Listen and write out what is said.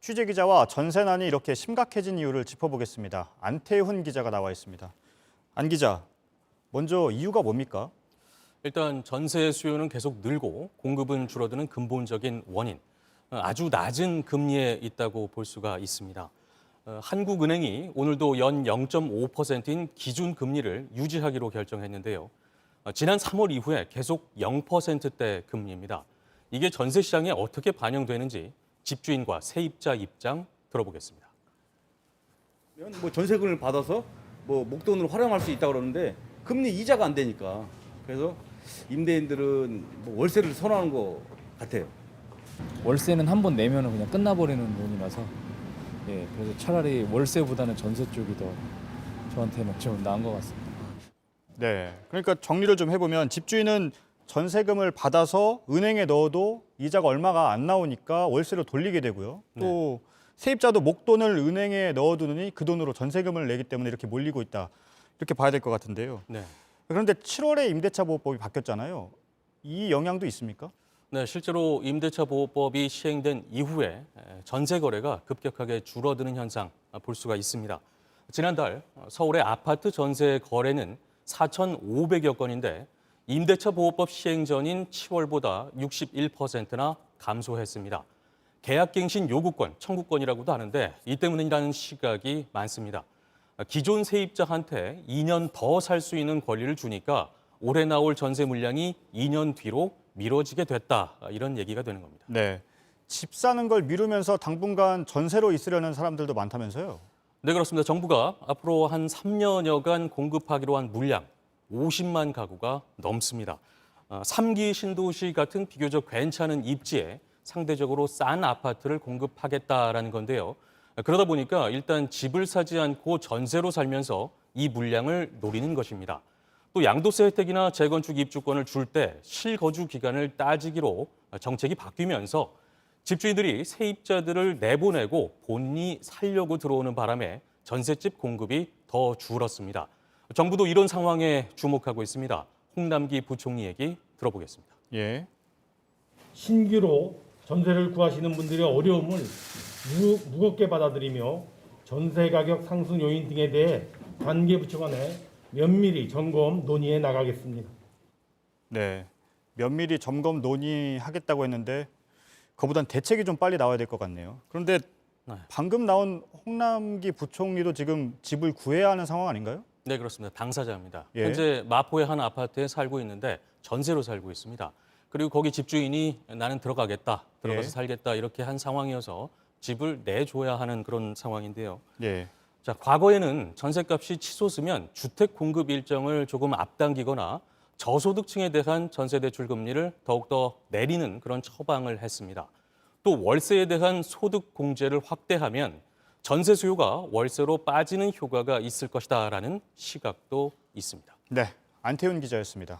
취재 기자와 전세난이 이렇게 심각해진 이유를 짚어보겠습니다. 안태훈 기자가 나와 있습니다. 안 기자, 먼저 이유가 뭡니까? 일단 전세 수요는 계속 늘고 공급은 줄어드는 근본적인 원인, 아주 낮은 금리에 있다고 볼 수가 있습니다. 한국은행이 오늘도 연 0.5%인 기준금리를 유지하기로 결정했는데요. 지난 3월 이후에 계속 0%대 금리입니다. 이게 전세 시장에 어떻게 반영되는지 집주인과 세입자 입장 들어보겠습니다. 전세금을 받아서 목돈으로 활용할 수 있다고 그러는데 금리 이자가 안 되니까 그래서 임대인들은 월세를 선호하는 것 같아요. 월세는 한 번 내면 그냥 끝나버리는 돈이라서 그래서 차라리 월세보다는 전세 쪽이 더 저한테는 좀 나은 것 같습니다. 네, 그러니까 정리를 좀 해보면 집주인은 전세금을 받아서 은행에 넣어도 이자가 얼마가 안 나오니까 월세로 돌리게 되고요. 또 세입자도 목돈을 은행에 넣어두느니 그 돈으로 전세금을 내기 때문에 이렇게 몰리고 있다. 이렇게 봐야 될 것 같은데요. 네. 그런데 7월에 임대차 보호법이 바뀌었잖아요. 이 영향도 있습니까? 네, 실제로 임대차 보호법이 시행된 이후에 전세 거래가 급격하게 줄어드는 현상 볼 수가 있습니다. 지난달 서울의 아파트 전세 거래는 4,500여 건인데 임대차 보호법 시행 전인 10월보다 61%나 감소했습니다. 계약갱신 요구권, 청구권이라고도 하는데 이 때문이라는 시각이 많습니다. 기존 세입자한테 2년 더 살 수 있는 권리를 주니까 올해 나올 전세 물량이 2년 뒤로 미뤄지게 됐다, 이런 얘기가 되는 겁니다. 네, 집 사는 걸 미루면서 당분간 전세로 있으려는 사람들도 많다면서요? 네, 그렇습니다. 정부가 앞으로 한 3년여간 공급하기로 한 물량 50만 가구가 넘습니다. 3기 신도시 같은 비교적 괜찮은 입지에 상대적으로 싼 아파트를 공급하겠다라는 건데요. 그러다 보니까 일단 집을 사지 않고 전세로 살면서 이 물량을 노리는 것입니다. 또 양도세 혜택이나 재건축 입주권을 줄 때 실거주 기간을 따지기로 정책이 바뀌면서 집주인들이 세입자들을 내보내고 본인이 살려고 들어오는 바람에 전셋집 공급이 더 줄었습니다. 정부도 이런 상황에 주목하고 있습니다. 홍남기 부총리 얘기 들어보겠습니다. 예. 신규로 전세를 구하시는 분들의 어려움을 무겁게 받아들이며 전세 가격 상승 요인 등에 대해 관계 부처 간에 면밀히 점검 논의해 나가겠습니다. 네, 면밀히 점검 논의하겠다고 했는데 그보단 대책이 좀 빨리 나와야 될 것 같네요. 그런데 방금 나온 홍남기 부총리도 지금 집을 구해야 하는 상황 아닌가요? 네, 그렇습니다. 당사자입니다. 예. 현재 마포의 한 아파트에 살고 있는데 전세로 살고 있습니다. 그리고 거기 집주인이 나는 들어가서 예. 살겠다 이렇게 한 상황이어서 집을 내줘야 하는 그런 상황인데요. 예. 자, 과거에는 전셋값이 치솟으면 주택 공급 일정을 조금 앞당기거나 저소득층에 대한 전세 대출 금리를 더욱더 내리는 그런 처방을 했습니다. 또 월세에 대한 소득 공제를 확대하면 전세 수요가 월세로 빠지는 효과가 있을 것이다라는 시각도 있습니다. 네, 안태훈 기자였습니다.